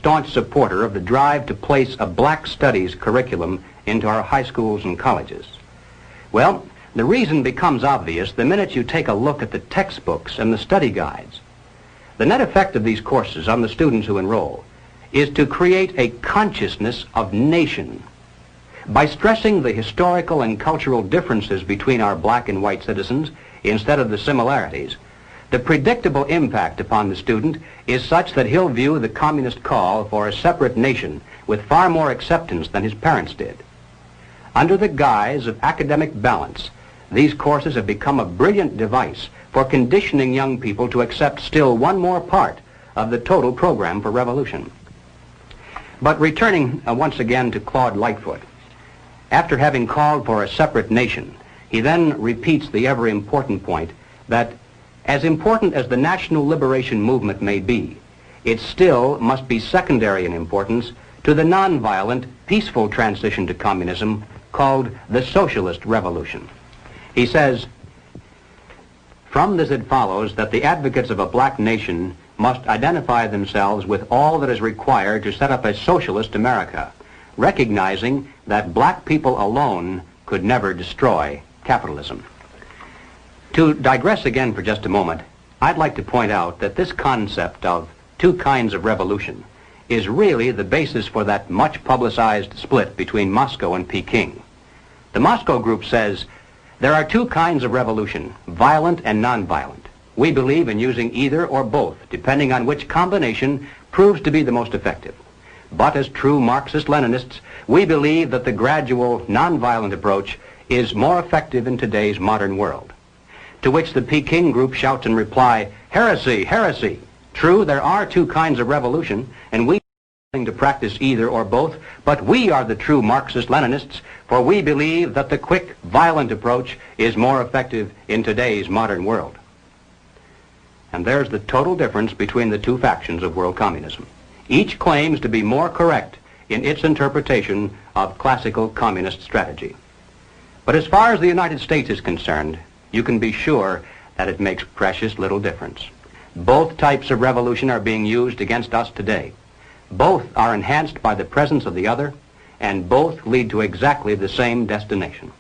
staunch supporter of the drive to place a black studies curriculum into our high schools and colleges. Well, the reason becomes obvious the minute you take a look at the textbooks and the study guides. The net effect of these courses on the students who enroll is to create a consciousness of nation. By stressing the historical and cultural differences between our black and white citizens instead of the similarities, the predictable impact upon the student is such that he'll view the communist call for a separate nation with far more acceptance than his parents did. Under the guise of academic balance, these courses have become a brilliant device for conditioning young people to accept still one more part of the total program for revolution. But returning once again to Claude Lightfoot, after having called for a separate nation, he then repeats the ever-important point that as important as the national liberation movement may be, it still must be secondary in importance to the nonviolent, peaceful transition to communism called the socialist revolution. He says, "From this it follows that the advocates of a black nation must identify themselves with all that is required to set up a socialist America, recognizing that black people alone could never destroy capitalism." To digress again for just a moment, I'd like to point out that this concept of two kinds of revolution is really the basis for that much publicized split between Moscow and Peking. The Moscow group says, there are two kinds of revolution, violent and nonviolent. We believe in using either or both, depending on which combination proves to be the most effective. But as true Marxist-Leninists, we believe that the gradual, nonviolent approach is more effective in today's modern world. To which the Peking group shouts in reply, heresy, heresy. True, there are two kinds of revolution, and we are willing to practice either or both, but we are the true Marxist-Leninists, for we believe that the quick, violent approach is more effective in today's modern world. And there's the total difference between the two factions of world communism. Each claims to be more correct in its interpretation of classical communist strategy. But as far as the United States is concerned, you can be sure that it makes precious little difference. Both types of revolution are being used against us today. Both are enhanced by the presence of the other, and both lead to exactly the same destination.